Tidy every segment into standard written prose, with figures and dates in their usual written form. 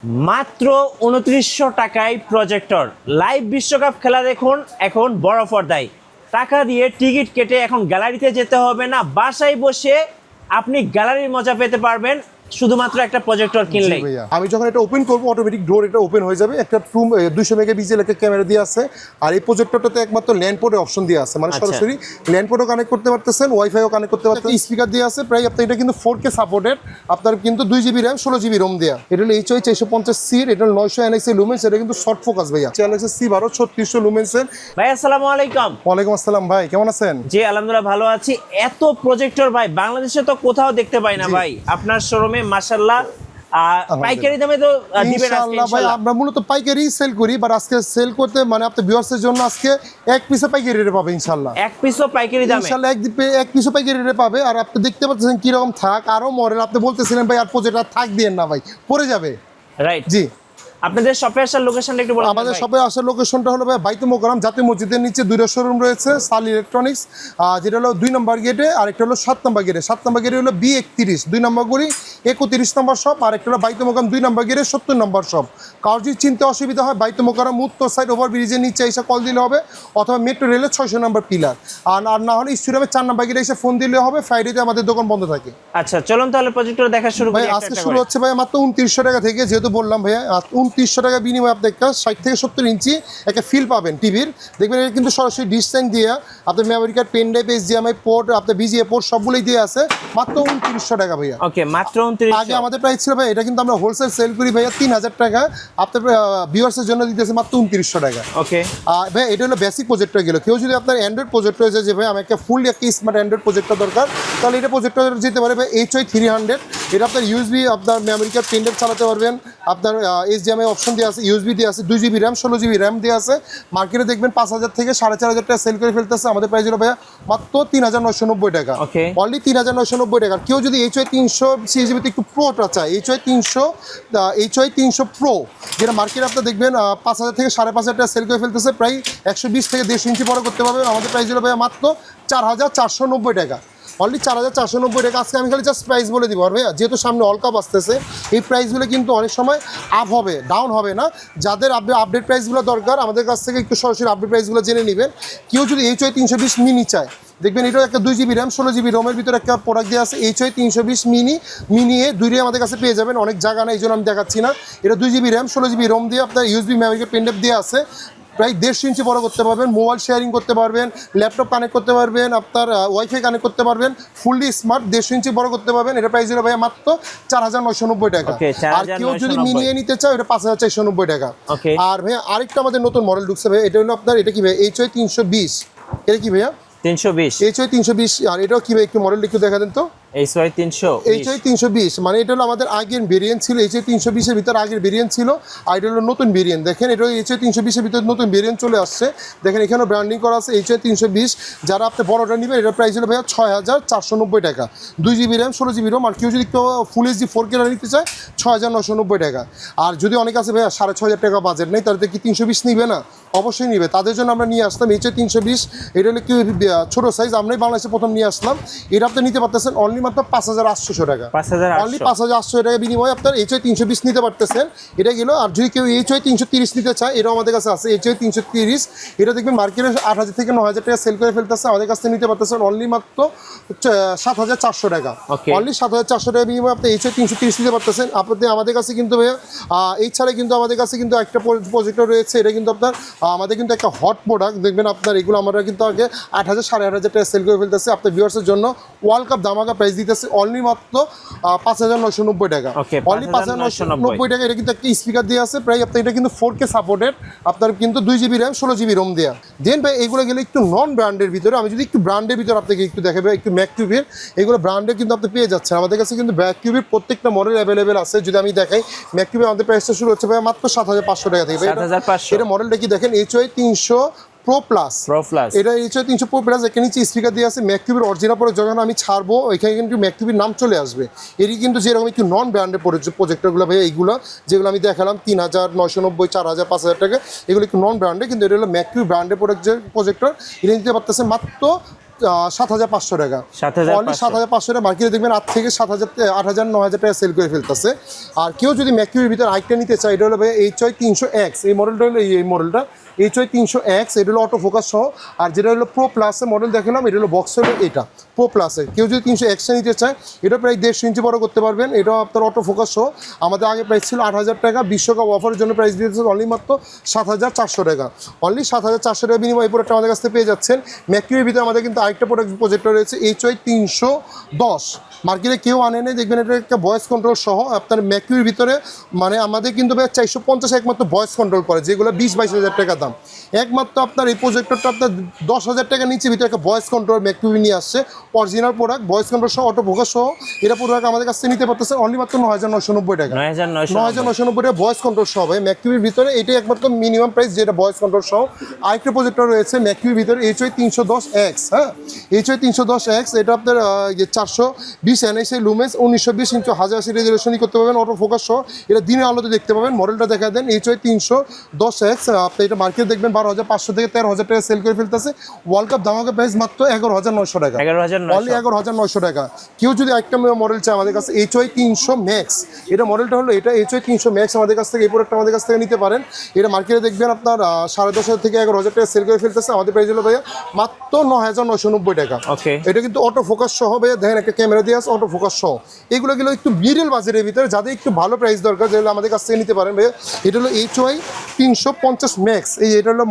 মাত্র ২৯০০ টাকায় projector live বিশ্বকাপ খেলা দেখুন এখন বড় পর্দায়। টাকা দিয়ে টিকিট কেটে এখন গ্যালারিতে যেতে হবে না, বাসায় বসে আপনি গ্যালারির মজা পেতে পারবেন শুধুমাত্র একটা প্রজেক্টর কিনলে। আমি যখন এটা ওপেন করবো অটোমেটিক ডোর এটা ওপেন হয়ে যাবে। একটা 200 মেগাপিক্সেল একটা ক্যামেরা দিয়ে আছে। আর এই প্রজেক্টরটাতে একমাত্র ল্যান্ড পোর্টের অপশন দিয়ে আছে, মানে সরাসরি ল্যান্ড পোর্টও কানেক্ট করতে পারতেছেন, ওয়াইফাইও কানেক্ট করতে পারতেছেন, স্পিকার দিয়ে আছে। প্রায় আপনার এটা কিন্তু 4K সাপোর্টেড, আপনার কিন্তু 2GB র্যাম 16GB রোম দেয়া। এটা হলো HY 450C, এটা 900 NXA লুমেন্স, এটা কিন্তু শর্ট ফোকাস ভাইয়া। Channel C12 3600 লুমেন্সের। ভাই আসসালামু আলাইকুম। ওয়ালাইকুম আসসালাম ভাই, কেমন আছেন? জি আলহামদুলিল্লাহ ভালো আছি। এত প্রজেক্টর ভাই বাংলাদেশে তো কোথাও দেখতে পাই না ভাই, আপনার শোরুমে মাশাআল্লাহ পাইকারি দামে তো দিবেন আজকে ভাই। আমরা মূলত পাইকারি সেল করি, বাট আজকে সেল করতে মানে আপনাদের ভিউয়ার্সের জন্য আজকে এক পিসে পাইকারি রেটে পাবে ইনশাআল্লাহ। এক পিসও পাইকারি দামে ইনশাআল্লাহ এক পিসও পাইকারি রেটে পাবে। আর আপনি দেখতে পাচ্ছেন কি রকম থাক, আরো মডেল। আপনি বলতেছিলেন ভাই আর প্রজেক্টর থাক দিয়েন না ভাই, পড়ে যাবে। রাইট জি, আপনাদের শপে আসার লোকেশনটা একটু বলুন। আমাদের শপে আসার লোকেশনটা হলো ভাই বাইতুল মোকাররম জাতীয় মসজিদের নিচে 2টা শোরুম রয়েছে। সাল ইলেকট্রনিক্স, যেটা হলো 2 নম্বর গেটে, আর একটা হলো 7 নম্বর গেটে। 7 নম্বর গেটে হলো B31, 2 নম্বর গলি 31 নম্বর শপ, আর একটা হলো বাইতুল মোকাররম 2 নম্বর গেটে 70 নম্বর শপ। কারোর যদি চিনতে অসুবিধা হয় বাইতুল মোকাররম উত্তর সাইড ওভার ব্রিজের নিচে এসে কল দিলে হবে, অথবা মেট্রো রেলের 600 নম্বর পিলার। আর না হলে স্টেডিয়ামের 4 নম্বর গেটে এসে ফোন দিলে হবে। ফ্রাইডেতে আমাদের দোকান বন্ধ থাকে। আচ্ছা চলুন তাহলে প্রজেক্টর দেখা শুরু করি। ভাই আজকে শুরু হচ্ছে ভাই মাত্র 2900 টাকা থেকে, যেহেতু বললাম ভাইয়া 2900 টাকা বিনিময়ে আপনি একটা 60 থেকে 70 ইঞ্চি একটা ফিল পাবেন টিভির। দেখবেন এটা কিন্তু সরাসরি ডিসটেন্স দিয়ে আপনার memory card, pen drive, HDMI port, আপনার VGA পোর্ট সবগুলোই দিয়ে আছে। মাত্র 2900 টাকা ভাইয়া। ওকে মাত্র 2900। আগে আমাদের প্রাইস ছিল ভাই, এটা কিন্তু আমরা হোলসেল সেল করি ভাইয়া 3000 টাকা। আপনার ভিউয়ার্সের জন্য দিতেছে মাত্র 2900 টাকা। ওকে ভাই এটা হলো বেসিক প্রজেক্টর গেল। কেউ যদি আপনার অ্যান্ড্রয়েড প্রজেক্টর হয়েছে যে ভাই আমার একটা ফুল একটা স্মার্ট অ্যান্ড্রয়েড প্রজেক্টর দরকার, তাহলে এটা প্রজেক্টর যেতে পারে ভাই HY 300। এটা আপনার USB, আপনার মেমোরি কার্ড, পেন ড্রাইভ চালাতে পারবেন। আপনার HDMI অপশন দিয়ে আছে, USB দিয়ে আছে, 2GB র্যাম 16GB র্যাম দিয়ে আছে। মার্কেটে দেখবেন 5000 থেকে 4500 টাকা সেল করে ফেলতেছে। আমাদের প্রাইস হলো ভাইয়া মাত্র 3990 টাকা, অনলি 3990 টাকা। কেউ যদি HY 300 সিরিজে একটু প্রোটা চায়, HY 300 প্রো, যেটা মার্কেটে আপনার দেখবেন 5000 থেকে 5500 টাকা সেল করে ফেলতেছে। প্রায় 120 থেকে 150 ইঞ্চি বড় করতে পারবেন। আমাদের প্রাইস হলো ভাইয়া মাত্র 4490 টাকা, অনলি 4490 টাকা। আজকে আমি খালি জাস্ট প্রাইস বলে দিব। আর ভাইয়া যেহেতু সামনে ওয়ার্ল্ড কাপ আসতেছে, এই প্রাইসগুলো কিন্তু অনেক সময় আপ হবে, ডাউন হবে না। যাদের আপডেট প্রাইসগুলো দরকার আমাদের কাছ থেকে একটু সরাসরি আপডেট প্রাইসগুলো জেনে নেবেন। কেউ যদি HY 320 মিনি চায়, দেখবেন এটাও একটা 2GB র্যাম 16GB রোমের ভিতরে একটা প্রোডাক্ট দিয়ে আছে। HY 320 মিনি দুইটাই আমাদের কাছে পেয়ে যাবেন। অনেক জায়গা না, এই জন্য আমি দেখাচ্ছি না। এটা 2GB র্যাম 16GB রোম দিয়ে আপনার USB মেমোরি পেন ড্রাইভ দিয়ে আছে। প্রায় 150 ইঞ্চি বড় করতে পারবেন, মোবাইল শেয়ারিং করতে পারবেন, ল্যাপটপ কানেক্ট করতে পারবেন, আপনার ওয়াইফাই কানেক্ট করতে পারবেন, ফুললি স্মার্ট 150 ইঞ্চি বড় করতে পারবেন। এটা প্রাইস হলো ভাইয়া মাত্র 4990 টাকা। আর কেউ যদি মিনিয়ে নিতে চায় এটা 5490 টাকা। আর ভাইয়া আরেকটা আমাদের নতুন মডেল ঢুকছে ভাইয়া, এটা হলো আপনার, এটা কি ভাইয়া HY 320। এটা কি ভাইয়া 320? HY 320। আর এটাও কি ভাই একটু মডেল একটু দেখা দেন তো। HY 320 মানে এটা হলো আমাদের আগের ভেরিয়েন্ট ছিল। HY 320 এর ভিতরে আগের ভেরিয়েন্ট ছিল, আর এটা হলো নতুন ভেরিয়েন্ট। দেখেন এটা HY 320 এর ভিতরে নতুন ভেরিয়েন্ট চলে আসছে। দেখেন এখানেও ব্র্যান্ডিং করা আছে HY 320। যারা আপনি বড়টা নেবেন এটার প্রাইস হলো ভাইয়া 6490 টাকা, 2GB র্যাম 16GB রোম। আর কেউ যদি একটু ফুল HD 4K নিতে চায় 6990 টাকা। আর যদি অনেক আছে ভাইয়া 6500 টাকা বাজেট নেই, তাহলে কি 320 নিবে না? অবশ্যই নিবে। তাদের জন্য আমরা নিয়ে আসলাম HY 320। এটা হলো কি ছোটো সাইজ, আমরাই বাংলাদেশে প্রথম নিয়ে আসলাম। এটা আপনি নিতে পারতেছেন অনলি মাত্র 5800 টাকা, অনলি 5800 টাকা বিনিময়ে আপনার HY 320 নিতে পারতেছেন। এটা গেল। আর যদি কেউ HY 330 নিতে চায়, এটাও আমাদের কাছে আছে HY 330। এটা দেখবেন মার্কেটে 8000 থেকে 9000 টাকা সেল করে ফেলতেছে। আমাদের কাছ থেকে নিতে পারতেছেন অনলি মাত্র 7400 টাকা, অনলি 7400 টাকা বিনিময়ে আপনি HY 330 নিতে পারতেছেন। আপনাদের আমাদের কাছে কিন্তু ভাইয়া এই ছাড়া কিন্তু আমাদের কাছে কিন্তু একটা প্রজেক্টর রয়েছে। এটা কিন্তু আপনার আমাদের কিন্তু একটা হট প্রোডাক্ট। দেখবেন আপনার এগুলো আমরা কিন্তু আগে 8000 8500 টাকা সেল করে ফেলতেছে। আপনার ভিউয়ার্সের জন্য ওয়ার্ল্ড কাপ ধামাকা প্রাইস দিতেছে অনলি মাত্র 5990 টাকা, অনলি 5990 টাকা। এটা কিন্তু একটা স্পিকার দিয়ে আছে। প্রায় আপনার এটা কিন্তু 4K সাপোর্টেড, আপনার কিন্তু 2GB র্যাম 16GB রোম দেওয়া। দেন ভাই এগুলো গেলে একটু নন ব্র্যান্ডের ভিতরে। আমি যদি একটু ব্র্যান্ডের ভিতরে আপনাকে একটু দেখাবো, একটু ম্যাককিউবের এগুলো ব্র্যান্ডে কিন্তু আপনি পেয়ে যাচ্ছেন। আমাদের কাছে কিন্তু ম্যাককিউবের প্রত্যেকটা মডেল অ্যাভেলেবেল আছে। যদি আমি দেখাই ম্যাককিউবের আমাদের প্রাইসটা শুরু হচ্ছে ভাই মাত্র 7500 টাকা থেকে। এটা মডেলটা কি দেখেন HY 300 প্রো প্লাস। এটা HY 300 প্রো প্লাস। এখানে নিচে স্পিকার দিয়ে আছে। ম্যাককিউবের অরিজিনাল পরে যখন আমি ছাড়বো এখানে কিন্তু ম্যাককিউবের নাম চলে আসবে। এটি কিন্তু যেরকম একটু নন ব্র্যান্ডের প্রজেক্টরগুলো ভাই, এইগুলো যেগুলো আমি দেখালাম 3990, 4000, 5000 টাকা, এগুলো একটু নন ব্র্যান্ডে। কিন্তু এটা হলো ম্যাককিউব ব্র্যান্ডের প্রোজেক্টর। এটা নিতে পারতেছে মাত্র 7,500 টাকা। 7,500 অনলি 7,500 টাকা মার্কেটে দেখবেন 8 থেকে 7,000 8,000 9,000 টাকা সেল করে ফেলতেছে। আর কেউ যদি ম্যাকিউরির ভিতরে আরেকটা নিতে চায়, এটা হলো ভাই HY 300X, এই মডেলটা হলো এই মডেলটা HY 300X, এটা হলো অটো ফোকাস সহ। আর যেটা হলো প্রো প্লাসের মডেল দেখালাম, এটা হলো বক্স হলো এটা প্রো প্লাসের। কেউ যদি 300X নিতে চায়, এটা প্রায় 1.5 ইঞ্চি বড় করতে পারবেন, এটা আপনার অটো ফোকাস সহ। আমাদের আগে প্রাইস ছিল 8,000 টাকা, বিশ্বকাপ অফারের জন্য প্রাইস দিয়েছে অনলি মাত্র 7,400 টাকা। অনলি 7,400 টাকা বিনিময়ে এই প্রোডাক্টটা আমাদের কাছ থেকে পেয়ে যাচ্ছেন। ম্যাকিউরির ভিতরে আমাদের কিন্তু আরেকটা প্রজেক্টর রয়েছে HY 310, মার্কেটে কেউ আনে নেই, দেখবেন এটা একটা ভয়েস কন্ট্রোল সহ। আপনার ম্যাকিউরির ভিতরে মানে আমাদের কিন্তু ভাই 450 একমাত্র ভয়েস কন্ট্রোল করে, যেগুলো 20-22 হাজার টাকা দাম। একমাত্র আপনার এই প্রজেক্টরটা আপনার 10,000 টাকা নিচে ভিতরে একটা ভয়েস কন্ট্রোল ম্যাকিউরি নিয়ে আসছে, অরিজিনাল প্রোডাক্ট, ভয়েস কন্ট্রোল সহ, অটো ফোকাস সহ। এটা প্রোডাক্ট আমাদের কাছ থেকে নিতে পারতেছে অনলি মাত্র 9,990 টাকা। 9,990 টাকা ভয়েস কন্ট্রোল সহ ভাই ম্যাকিউরির ভিতরে, এটাই একমাত্র মিনিমাম প্রাইস যেটা ভয়েস কন্ট্রোল সহ। আরেকটা প্রজেক্টর রয়েছে ম্যাকিউরির ভিতরে HY 310X, হ্যাঁ HY 310X, এটা আপনার 420 NSI লুমেন্স, 1920 ইঞ্চি 1080 রেজুলেশনই করতে পারবেন, অটো ফোকাস সহ। এটা দিনের আলোতে দেখতে পাবেন। মডেলটা দেখা দেন HY 310X, আপনি এটা মার্কেট দেখবেন 12,500 থেকে 13,000 টাকা সেল করে ফেলতেছে। ওয়ার্ল্ড কাপ ধামাকা প্রাইস মাত্র 11,900 টাকা, অনলি 11,900 টাকা। কেউ যদি একটা মডেল চায় আমাদের কাছে HY 300 Max, এটা মডেলটা হলো এটা HY 300 Max, আমাদের কাছ থেকে এই প্রোডাক্টটা আমাদের কাছ থেকে নিতে পারেন। এটা মার্কেটে দেখবেন আপনার 10,500 থেকে 11,000 টাকা সেল করে ফেলতেছে, আমাদের প্রাইস হলো ভাইয়া মাত্র 9,990 টাকা। এটা কিন্তু অটো ফোকাস সহ ভাইয়া, দেখেন একটা ক্যামেরা দিয়ে আছে অটো ফোকাস সহ। এগুলো একটু মিডল বাজারের ভিতরে, যাদের একটু ভালো প্রাইস দরকার, যেগুলো আমাদের কাছ থেকে নিতে পারেন ভাইয়া। এটা হলো HY 350 Max, এটা হলো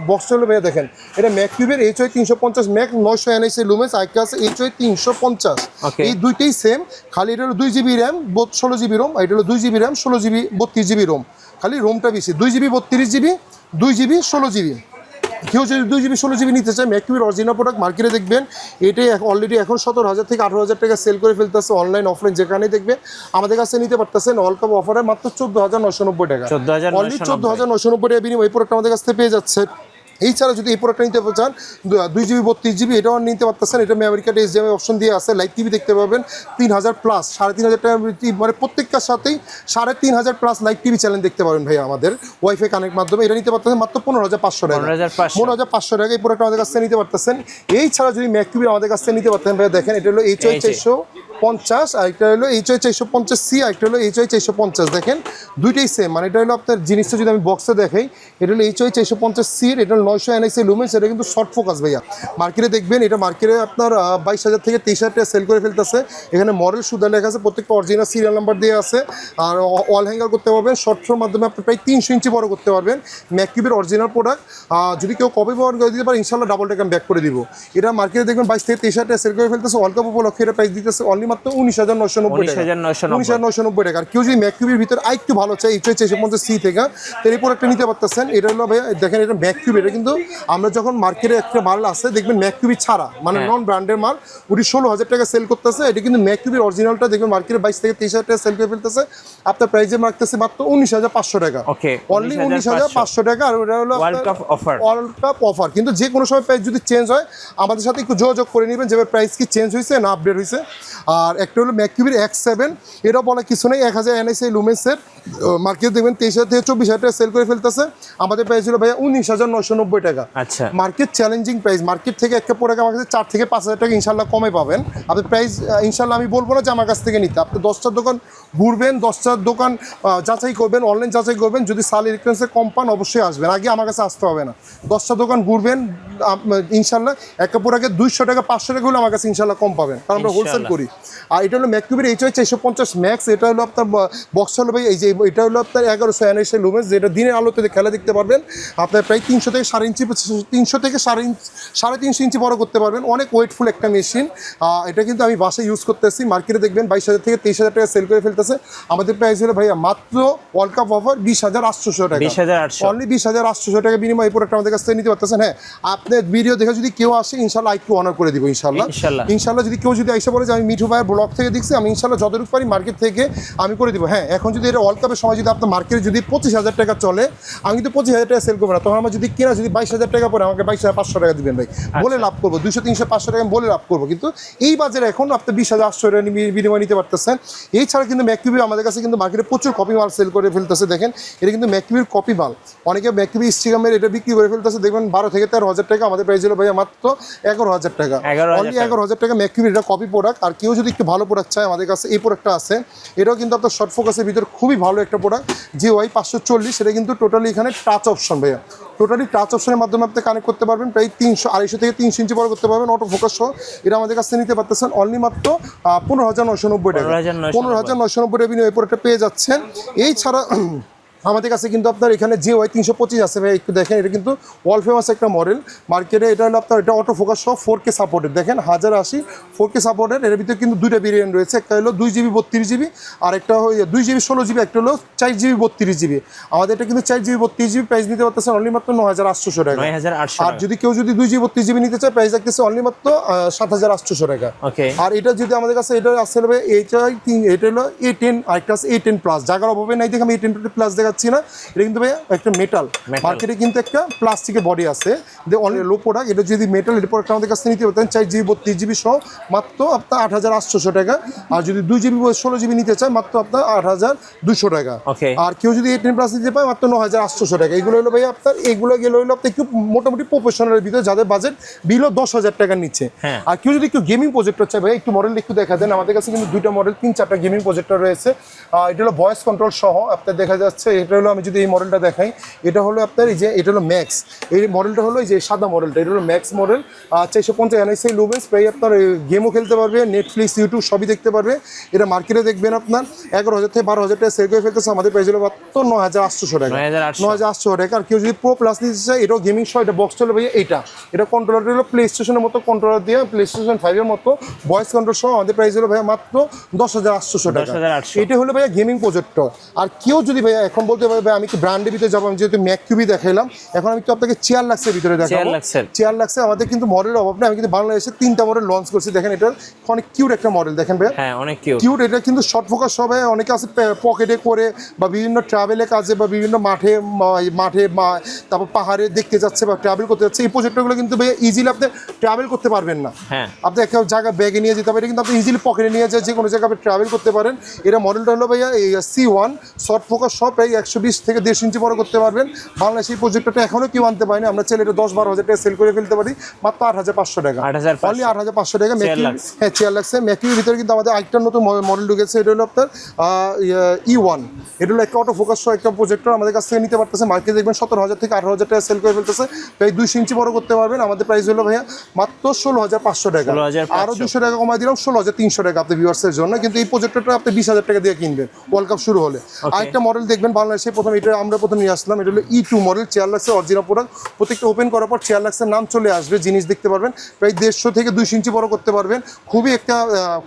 বক্সটা হলো ভাইয়া, দেখেন এটা ম্যাকিউবের HY 350 Max, 900 NSI লুমেন্স, আইকা আছে HY 350। এই দুইটাই সেম, খালি এটা হলো 2GB র্যাম 16GB রোম, এটা হলো 2GB RAM 16GB 32GB Rome, খালি রোমটা বেশি, 2GB 32GB 2GB 16GB। কেউ যদি 2GB 16GB নিতে চায়, ম্যাকিউবের অরিজিনাল প্রোডাক্ট মার্কেটে দেখবেন এটাই অলরেডি এখন 17,000 থেকে 18,000 টাকা সেল করে ফেলতেছে, অনলাইন অফলাইন যেখানেই দেখবেন আমাদের কাছে নিতে পারতেছেন। ওয়ার্ল্ড কাপ অফারে মাত্র 14,990 টাকা, অনলি 14,990 টাকা বিনিময়ে এই প্রোডাক্ট আমাদের কাছ থেকে পেয়ে যাচ্ছে। এই ছাড়া যদি এই প্রোডাক্টটা নিতে চান 2GB 32GB, এটাও নিতে পারতেছেন। এটা আমেরিকাতে HDMI অপশন দিয়ে আছে, লাইভ টিভি দেখতে পাবেন 3,000 প্লাস, 3,500 টাকা, মানে প্রত্যেকটার সাথেই 3,500 প্লাস লাইভ টিভি চ্যানেল দেখতে পারবেন ভাই আমাদের ওয়াইফাই কানেক্ট মাধ্যমে। এটা নিতে পারতেছেন মাত্র 15,500 টাকা, 15,500 টাকা এই প্রোডাক্ট আমাদের কাছ থেকে নিতে পারতেছেন। এই ছাড়া যদি ম্যাকিউবি আমাদের কাছ থেকে নিতে পারতেন ভাই, দেখেন এটা হলো HY 450, আর একটা হলো HY 450C, আর একটা হলো HY 450। দেখেন দুইটাই সেম, মানে এটা হলো আপনার জিনিসটা যদি আমি বক্সে দেখাই, এটা হলো HY 450C, এটা হলো 900 NSI লুমেন্স, এটা কিন্তু শর্ট ফোকাস ভাইয়া। মার্কেটে দেখবেন এটা মার্কেটে আপনার 22,000 থেকে 23,000 টাকা সেল করে ফেলতেছে। এখানে মডেল সুদা লেখা আছে, প্রত্যেকটা অরিজিনাল সিরিয়াল নাম্বার দিয়ে আছে। আর ওয়াল হ্যাঙ্গার করতে পারবেন, শর্টসের মাধ্যমে আপনি প্রায় 300 ইঞ্চি বড় করতে পারবেন। ম্যাকিউবের অরিজিনাল প্রোডাক্ট, যদি কেউ কপি ব্যবহার করে দিতে পারে ইনশাল্লাহ ডাবল টাকা ব্যাক করে দিব। এটা মার্কেটে দেখবেন 22 থেকে 23,000 টাকা সেল করে ফেলতেছে। ওয়ার্ল্ড কাপ উপলক্ষে এটা প্রাইস দিতেছে অনলি মাত্র 19,990 টাকা, 19,990 টাকা। আর কেউ যদি ম্যাকিউবের ভিতরে আরেকটু ভালো চাই HY 450C থেকে, তাহলে এই প্রোডাক্টটা নিতে পারতেছেন। এটা হলো ভাই দেখেন এটা ম্যাকিউব, এটা কিন্তু আমরা যখন মার্কেটে একটা মাল আছে দেখবেন ম্যাকিউবি ছাড়া, মানে নন ব্র্যান্ডের মাল, ওটি 16,000 টাকা সেল করতেছে। এটা কিন্তু ম্যাকিউবির অরিজিনালটা দেখবেন মার্কেটে 22 থেকে 23,000 টাকা সেল করে ফেলতেছে। আপনার প্রাইসে রাখতেছে মাত্র 19,500 টাকা, অনলি 19,500 টাকা। আর ওটা হলো ওয়ার্ল্ড কাপ অফার। কিন্তু যে কোনো সময় প্রাইস যদি চেঞ্জ হয় আমাদের সাথে একটু যোগাযোগ করে নেবেন যে প্রাইস কি চেঞ্জ হয়েছে না আপডেট হয়েছে। আর একটা হলো ম্যাকিউবির X7, এটা বলা কিছু নেই, 1000 NSI লুমেন্সের, মার্কেট দেখবেন 23,000 থেকে 24,000 টাকা সেল করে ফেলতেছে। আমাদের প্রাইস ছিল ভাইয়া 19,990 টাকা। আচ্ছা, মার্কেট চ্যালেঞ্জিং প্রাইস, মার্কেট থেকে একটা প্রোডাক্ট আমার কাছে 4 থেকে 5,000 টাকা ইনশাল্লাহ কমে পাবেন। আপনি প্রাইস ইনশাল্লাহ আমি বলবো না যে আমার কাছ থেকে নিতে, আপনি 10টার দোকান ঘুরবেন, 10টার দোকান যাচাই করবেন, অনলাইন যাচাই করবেন, যদি সাল ইলেকট্রনিক্সে কম পান অবশ্যই আসবেন, আগে আমার কাছে আসতে হবে না। 10টা দোকান ঘুরবেন ইনশাল্লাহ, একটা প্রোডাক্টে 200 টাকা 500 টাকা হলে আমার কাছে ইনশাল্লাহ কম পাবেন, কারণ আমরা হোলসেল করি। আর এটা হলো ম্যাকিউবের HY 450 ম্যাক্স, এটা হলো আপনার বক্স হলো ভাই এই যে এটা হলো আপনার 1100 NSI লুমেন্স, যেটা দিনের আলোতে খেলা দেখতে পারবেন। আপনার প্রায় 300 থেকে 3.5 ইঞ্চি বড় করতে পারবেন, অনেক ওয়েটফুল একটা মেশিন। এটা কিন্তু আমি বাসায় ইউজ করতেছি। মার্কেটে দেখবেন 22,000 থেকে 23,000 টাকা সেল করে ফেলতেছে। আমাদের প্রাইস হলো ভাইয়া মাত্র ওয়ার্ল্ড কাপ অফার 20,800 টাকা, অনলি 20,800 টাকা বিনিময়ে এই প্রোডাক্ট আমাদের কাছ থেকে নিতে পারতেছেন। হ্যাঁ, আপনার ভিডিও দেখে যদি কেউ আসে ইনশাল্লাহ একটু অনার করে দিব ইনশাল্লাহ। যদি কেউ যদি এসে বলে যে আমি মিঠু ভাইয়ের ব্লগ থেকে দেখছি, আমি ইনশাল্লাহ যতটুকু পারি মার্কেট থেকে আমি করে দিব। হ্যাঁ, এখন যদি এটা ওয়ার্ল্ড কাপের সময় যদি আপনার মার্কেটে যদি 25,000 টাকা চলে, আমি কিন্তু 25,000 টাকা সেল করবো না, তখন আমার যদি কিনা যদি 22,000 টাকা পরে আমাকে 22,500 টাকা দিবেন ভাই, বলে লাভ করবো। 200, 300, 500 টাকা আমি বলে লাভ করবো। কিন্তু এই বাজারে এখন আপনি 20,800 টাকা বিনিময় নিতে পারতেছেন। এছাড়া কিন্তু ম্যাককিউবি আমাদের কাছে কিন্তু মার্কেটে প্রচুর কপি মাল সেল করে ফেলতেছে। দেখেন এটা কিন্তু ম্যাককিউবির কপি মাল, অনেকে ম্যাককিউবি স্টিগামের এটা বিক্রি করে ফেলতেছে। দেখবেন 12 থেকে 13,000 টাকা, আমাদের প্রাইস হলো ভাইয়া মাত্র 11,000 টাকা। অনলি 11,000 টাকা ম্যাককিউবির এটা কপি প্রোডাক্ট। আর কেউ যদি একটু ভালো প্রোডাক্ট চায়, আমাদের কাছে এই প্রোডাক্টটা আছে। এটাও কিন্তু আপনার শর্ট ফোকাসের ভিতর খুবই ভালো একটা প্রোডাক্ট, GY 540। সেটা কিন্তু টোটালি এখানে টাচ অপশন ভাইয়া, টোটালি টাচ অপশনের মাধ্যমে আপনি কানেক্ট করতে পারবেন। প্রায় 250 থেকে 300 ইঞ্চি বড় করতে পারবেন, অটো ফোকাস সহ। এটা আমাদের কাছে নিতে পারতেছেন অনলি মাত্র 15,990 টাকা। 15,990 টাকা বিনিময়ে এই প্রোডাক্টটা পেয়ে যাচ্ছেন। এই ছাড়া আমাদের কাছে কিন্তু আপনার এখানে GY 325 আছে ভাই, একটু দেখেন। এটা কিন্তু ওয়ার্ল্ড ফেমাস একটা মডেল মার্কেটে। এটা হলো আপনার, এটা অটো ফোকাস সহ 4K সাপোর্টেড। দেখেন 1080 4K সাপোর্টেড। এর ভিতরে কিন্তু দুইটা ভেরিয়েন্ট রয়েছে, একটা হলো 2GB 32GB, আর একটা হলো 2GB 16GB, একটা হলো 4GB 32GB। আমাদের এটা কিন্তু 4GB 32GB প্রাইস নিতে পারতেছেন অনলি মাত্র 9,800 টাকা। আর যদি কেউ যদি 2GB 32GB নিতে চায়, প্রাইস রাখতেছে অনলি মাত্র 7,800 টাকা। আর এটা যদি আমাদের কাছে এটা আসলে এটা হলো A10, আর একটা আছে A10 প্লাস। জায়গার অভাবে নাই দেখে আমি A10 প্লাস দেখাচ্ছি না। এটা কিন্তু ভাই একটা মেটাল, মার্কেটে কিন্তু একটা প্লাস্টিকের বডি আছে, অনেক লো প্রোডাক্ট। এটা যদি মেটাল, এটা প্রোডাক্ট আমাদের কাছে নিতে পারতেন 4GB 32GB সহ মাত্র আপনার 8,800 টাকা। আর যদি 2GB 16GB নিতে চায়, মাত্র আপনার 8,200 টাকা। আর কেউ যদি A10 প্লাস নিতে পায়, মাত্র 9,800 টাকা। এগুলো হলো ভাই আপনার, এগুলো গেলে হলো আপনার একটু মোটামুটি প্রফেশনালের ভিতরে, যাদের বাজেট বিলো 10,000 টাকার নিচে। আর কেউ যদি একটু গেমিং প্রজেক্টর চায় ভাই, একটু মডেল একটু দেখা দেন। আমাদের কাছে কিন্তু দুইটা মডেল, 3-4টা গেমিং প্রজেক্টর রয়েছে। এটা হলো ভয়েস কন্ট্রোল সহ আপনার দেখা যাচ্ছে। এটা হলো, আমি যদি এই মডেলটা দেখাই, এটা হলো আপনার এই যে, এটা হলো ম্যাক্স। এই মডেলটা হলো এই যে সাদা মডেলটা, এটা হলো ম্যাক্স মডেল। 450 NSI lumens. প্রায় আপনার গেমও খেলতে পারবে, নেটফ্লিক্স, ইউটিউব সবই দেখতে পারবে। এটা মার্কেটে দেখবেন আপনার 11,000 থেকে 12,000 টাকা সেল করে ফেলতেছে। আমাদের প্রাইস হলো মাত্র 9,800 টাকা। 9,800 টাকা। আর কেউ যদি প্রো প্লাস নিতে চায়, এটাও গেমিং সহ। এটা বক্স চলে ভাই, এটা কন্ট্রোলার হলো প্লে স্টেশনের মতো কন্ট্রোলার দিয়ে, PlayStation 5 এর মতো ভয়েস কন্ট্রোল সহ। আমাদের প্রাইস হলো ভাইয়া মাত্র 10,800 টাকা। এটা হলো ভাইয়া গেমিং প্রজেক্টর। আর কেউ যদি ভাইয়া এখন বলতে পারবে ভাই আমি কি ব্র্যান্ডের ভিতরে যাবো, আমি যেহেতু ম্যাককিউবি দেখাইলাম, এখন আমি তো আপনাকে চেয়ার লাক্সের ভিতরে দেখাবো। চেয়ার লাক্সে আমাদের কিন্তু মডেলের অভাব নেই। আমি কিন্তু বাংলাদেশে 3টা মডেল লঞ্চ করছি। দেখেন এটা অনেক কিউট একটা মডেল, দেখেন ভাই, অনেক কিউট। এটা কিন্তু শর্ট ফোকাস সবাই অনেকে আছে পকেটে করে, বা বিভিন্ন ট্রাভেলের কাজে, বা বিভিন্ন মাঠে তারপর পাহাড়ে দেখতে যাচ্ছে বা ট্রাভেল করতে যাচ্ছে, এই প্রজেক্টরগুলো কিন্তু ভাই ইজিলি আপনি ট্রাভেল করতে পারবেন না। আপনি একটা জায়গা ব্যাগে নিয়ে যেতে হবে, এটা কিন্তু আপনি ইজিলি পকেটে নিয়ে যায় যে কোনো জায়গায় আপনি ট্রাভেল করতে পারেন। এটা মডেলটা হলো ভাইয়া C1 শর্ট ফোকাস সব, প্রায় 120 থেকে 1.5 ইঞ্চি বড় করতে পারবেন। বাংলাদেশ এই প্রজেক্টরটা এখনো কেউ আনতে পারেনি। আমরা চাইলে এটা 10-12,000 টাকা সেল করে ফেলতে পারি মাত্র 8,500 টাকা। অনলি 8,500 টাকা। হ্যাঁ, চেয়ার লাগছে। ম্যাকিউর ভিতরে কিন্তু আমাদের আরেকটা নতুন মডেল ঢুকেছে। এটা হলো আপনার E1। এটা হলো একটা অটো ফোকাস সহ একটা প্রজেক্টর। আমাদের কাছ থেকে নিতে পারতেছে। মার্কেটে দেখবেন 17,000 থেকে 18,000 টাকা সেল করে ফেলতেছে। প্রায় 200 ইঞ্চি বড় করতে পারবেন। আমাদের প্রাইস হলো ভাইয়া মাত্র 16,500 টাকা। আরও 200 টাকা কমাই দিলাম, 16,300 টাকা আপনার ভিউয়ার্সের জন্য। কিন্তু এই প্রজেক্টরটা আপনি 20,000 টাকা দিয়ে কিনবেন ওয়ার্ল্ড কাপ শুরু হলে। আরেকটা মডেল দেখবেন বাংলাদেশে প্রথম, এটা আমরা প্রথম নিয়ে আসলাম। এটা হলো E2 মডেল, চেয়ার লাক্সের অরিজিনাল প্রোডাক্ট। প্রত্যেকটা ওপেন করার পর চেয়ার লাক্সের নাম চলে আসবে, জিনিস দেখতে পারবেন। প্রায় 150 থেকে 200 ইঞ্চি বড় করতে পারবেন। খুবই একটা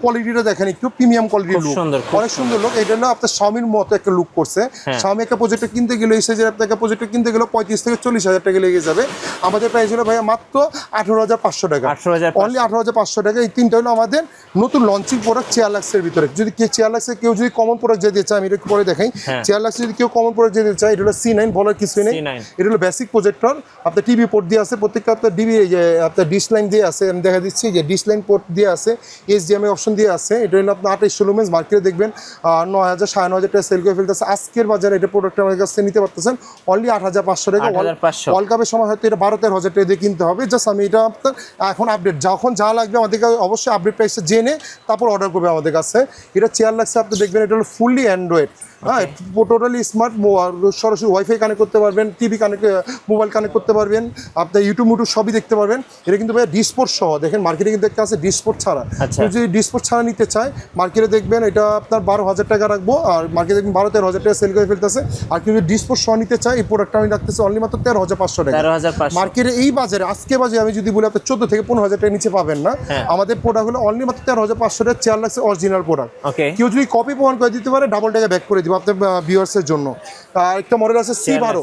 কোয়ালিটিটা দেখেন, একটু প্রিমিয়াম কোয়ালিটির লুক, অনেক সুন্দর লুক। এটা হলো আপনার Xiaomi-র মতো একটা লুক করছে। Xiaomi একটা প্রজেক্টর কিনতে গেলে, এই সাইজের আপনার একটা প্রজেক্টর কিনতে গেলে 35 থেকে 40,000 টাকা লেগে যাবে। আমাদের প্রাইস হলো ভাইয়া মাত্র 18,500 টাকা। অনলি 18,500 টাকা। এই তিনটা হলো আমাদের নতুন লঞ্চিং প্রোডাক্ট চেয়ার লাক্সের ভিতরে। যদি চেয়ার লাক্সের কেউ যদি কমন প্রোডাক্ট যেতে চায়, আমি এটা পরে দেখাই। চেয়ার লাক্সে যদি কেউ কমন প্রোডাক্ট যেতে চায়, এটা হলো C9, বলার কিছুই নেই। এটা হলো বেসিক প্রজেক্টর। আপনার টিভি পোর্ট দিয়ে আছে, প্রত্যেকটা আপনার ডিবি আপনার ডিশ লাইন দিয়ে আছে। আমি দেখা দিচ্ছি যে ডিশ লাইন পোর্ট দিয়ে আছে, HDMI অপশন দিয়ে আছে। এটা হলো আপনার 2800 লুমেন্স। মার্কেটে দেখবেন 9,000 9,500 টাকা সেল করে ফেলতেছে। আজকের বাজারে এটা প্রোডাক্ট আমাদের কাছে নিতে পারতেছেন অনলি 8,500 টাকা। ওয়ার্ল্ড কাপের সময় হয়তো এটা 12-13,000 টাকা দিয়ে কিনতে হবে। জাস্ট আমি এটা আপনার এখন আপডেট যখন যা লাগবে আমাদের কাছে অবশ্যই আপডেট প্রাইসটা জেনে তারপর অর্ডার করবে আমাদের কাছে। এটা চেয়ার লাগছে, আপনি দেখবেন এটা হলো ফুললি অ্যান্ড্রয়েড। হ্যাঁ, টোটালি স্মার্ট। সরাসরি ওয়াইফাই কানেক্ট করতে পারবেন, টিভি কানেক্ট, মোবাইল কানেক্ট করতে পারবেন, আপনার ইউটিউব সবই দেখতে পারবেন। এটা কিন্তু ভাই ডিসপোর্ট সহ। দেখেন মার্কেটে কিন্তু একটা আছে ডিসপোর্ট ছাড়া। যদি ডিসপোর্ট ছাড়া নিতে চায়, মার্কেটে দেখবেন এটা আপনার 12,000 টাকা রাখবো। আর মার্কেটে দেখবেন 12-13,000 টাকা সেল করে ফেলতেছে। আর কেউ যদি ডিসপোর্ট সহ নিতে চায়, এই প্রোডাক্টটা আমি রাখতেছি অনলি মাত্র 13,500 টাকা। মার্কেটে এই বাজারে আজকে বাজারে আমি যদি বলি আপনার 14 থেকে 15,000 টাকা নিচে পাবেন না। আমাদের প্রোডাক্ট হলো অনলি মাত্র 13,500 টাকা। চেয়ার লাগছে অরিজিনাল প্রোডাক্ট। কেউ যদি কপি প্রমাণ করে দিতে পারে, ডাবল টাকা ব্যাক করে দিব। আপনার ভিউয়ার্সের জন্য। একটা মডেল আছে C12,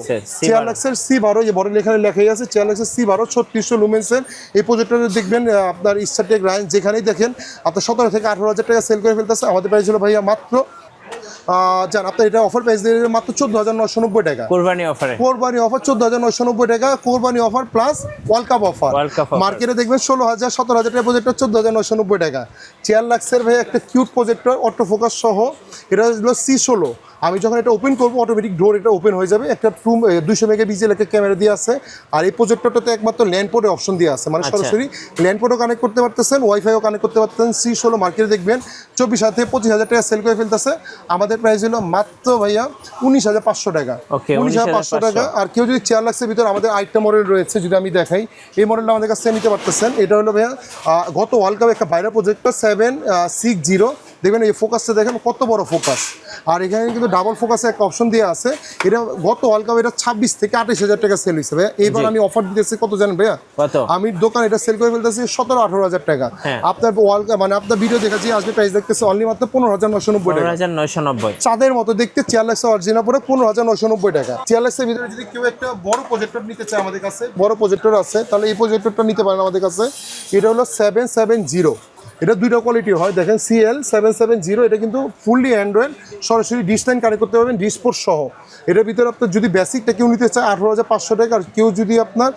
চেয়ারলাক্সের C12, এই মডেল এখানে লেখাই আছে চেয়ারলাক্সের C12 3600 লুমেন্সের। এই প্রজেক্টরে দেখবেন আপনার স্টারটেক রাইন যেখানেই দেখেন আপনার 17 থেকে 18,000 টাকা সেল করে ফেলতেছে। আমাদের প্রাইস হলো ভাইয়া মাত্র জান আপনার এটা অফার প্রাইস দিয়ে মাত্র 14,990 টাকা কোরবানি অফারে, কোরবানি অফার 14,990 টাকা, কোরবানি offer plus world cup offer. মার্কেটে দেখবেন 16,000 17,000 টাকা প্রজেক্টর 14,990 টাকা। চেয়ারলাক্সের ভাই একটা কিউট প্রজেক্টর অটো ফোকাস সহ, এটা হলো C16। আমি যখন এটা ওপেন করবো অটোমেটিক ডোর এটা ওপেন হয়ে যাবে। একটা 200 মেগাপিক্সেল একটা ক্যামেরা দিয়ে আছে। আর এই প্রজেক্টরটাতে একমাত্র ল্যান্ড পোর্টের অপশন দিয়ে আছে, মানে সরাসরি ল্যান্ড পোর্টও কানেক্ট করতে পারতেছেন, ওয়াইফাইও কানেক্ট করতে পারতেছেন। C16 মার্কেটে দেখবেন 24,000 থেকে 25,000 টাকা সেল করে ফেলতেছে। আমাদের প্রাইস হলো মাত্র ভাইয়া 19,500 টাকা, 19,500 টাকা। আর কেউ যদি চেয়ারলাক্সের ভিতরে আমাদের আরেকটা মডেল রয়েছে, যদি আমি দেখাই, এই মডেলটা আমাদের কাছে নিতে পারতেছেন। এটা হলো ভাইয়া গত ওয়ার্ল্ড কাপে একটা ভাইরাল প্রজেক্টর 760, দেখবেন এই ফোকাসটা দেখেন কত বড় ফোকাস। আর এখানে কিন্তু ডাবল ফোকাসে একটা অপশন দেওয়া আছে। এটা গত ওয়ার্ল্ড কাপ এটা 26 থেকে 28,000 টাকা সেল হয়েছে ভাইয়া। এইবার আমি অফার দিতেছি কত জানেন ভাইয়া? আমি দোকান এটা সেল করে ফেলতেছি 17-18,000 টাকা। আপনার ওয়ার্ল্ড কাপ মানে আপনার ভিডিও দেখাচ্ছি, আজকে প্রাইস দেখতেছে অনলি মাত্র 15,990 টাকা। 15,990 চাঁদের মতো দেখতে চেয়ারলাক্স অরিজিনাল পরে 15,990 টাকা। চেয়ারলাক্সের ভিতরে যদি কেউ একটা বড় প্রজেক্টর নিতে চায়, আমাদের কাছে বড় প্রজেক্টর আছে, তাহলে এই প্রজেক্টরটা নিতে পারেন আমাদের কাছে। এটা হলো 770, এটা দুইটা কোয়ালিটির হয়, দেখেন CL770। এটা কিন্তু ফুললি অ্যান্ড্রয়েড, সরাসরি ডিশ লাইন কানেক্ট করতে পারবেন ডিসপোর্ট সহ। এটার ভিতরে আপনার যদি বেসিকটা কেউ নিতে চায় 18,500 টাকা, আর কেউ যদি আপনার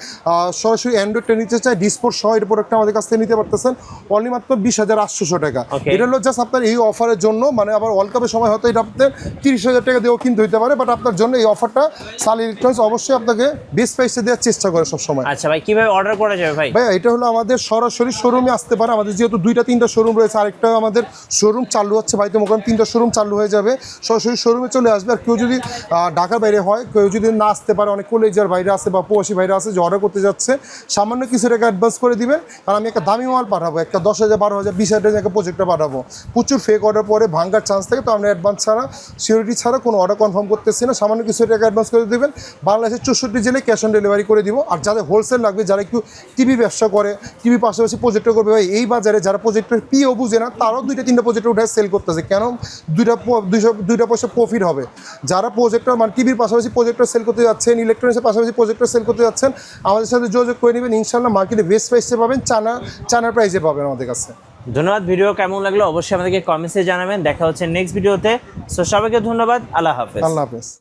সরাসরি অ্যান্ড্রয়েডটা নিতে চায় ডিসপোর্ট সহ, এর প্রোডাক্টটা আমাদের কাছ থেকে নিতে পারতেছেন অনলি মাত্র 20,800 টাকা। এটা হলো জাস্ট আপনার এই অফারের জন্য, মানে আবার ওয়ার্ল্ড কাপের সময় হয়তো এটা আপনার 30,000 টাকা দিয়েও কিনতে হইতে পারে, বাট আপনার জন্য এই অফারটা সাল ইলেকট্রনিক্স অবশ্যই আপনাকে বেস্ট প্রাইসে দেওয়ার চেষ্টা করে সবসময়। আচ্ছা ভাই, কিভাবে অর্ডার করা যাবে ভাই? ভাই এটা হলো আমাদের সরাসরি শোরুমে আসতে পারে। আমাদের যেহেতু 2-3টা শোরুম রয়েছে, আরেকটা আমাদের শোরুম চালু হচ্ছে ভাইতে মোকাম, 3টা শোরুম চালু হয়ে যাবে, সরাসরি শোরুমে চলে আসবে। আর কেউ যদি ঢাকার বাইরে হয়, কেউ যদি না আসতে পারে, অনেক কলেজের বাইরে আছে বা প্রবাসী বাইরে আছে যে অর্ডার করতে যাচ্ছে, সামান্য কিছু টাকা অ্যাডভান্স করে দিবেন। কারণ আমি একটা দামি মাল পাঠাবো, একটা 10,000 12,000 20,000 টাকা প্রজেক্টটা পাঠাবো, প্রচুর ফেক অর্ডার পরে ভাঙ্গার চান্স থাকে। তো আমরা অ্যাডভান্স ছাড়া, সিকিউরিটি ছাড়া কোনো অর্ডার কনফার্ম করতেছি না। সামান্য কিছু টাকা অ্যাডভান্স করে দেবেন, বাংলাদেশের 64 জেলায় ক্যাশ অন ডেলিভারি করে দিব। আর যাদের হোলসেল লাগবে, যারা একটু টিভি ব্যবসা করে, টিভির পাশাপাশি প্রজেক্টর করবে, ভাই এই বাজারে যারা প্রজেক্টর পিও বুঝে না, তারাও 2-3টা প্রজেক্টর উঠে সেল করতেছে। কেন? দুইটা পয়সা প্রফিট হবে। যারা প্রজেক্টর মানে টিভির পাশাপাশি প্রজেক্টর সেল করতে যাচ্ছেন, ইলেকট্রনিক্সের পাশাপাশি প্রজেক্টর সেল করতে যাচ্ছেন, আমাদের সাথে যোগাযোগ করে নেবেন। ইনশাআল্লাহ মার্কেটে বেস্ট প্রাইসে পাবেন, চানার প্রাইসে পাবেন আমাদের কাছে। ধন্যবাদ। ভিডিও কেমন লাগলো অবশ্যই আমাদেরকে কমেন্টসে জানাবেন। দেখা হচ্ছে নেক্সট ভিডিওতে। সো সবাইকে ধন্যবাদ। আল্লাহ হাফেজ। আল্লাহ হাফেজ।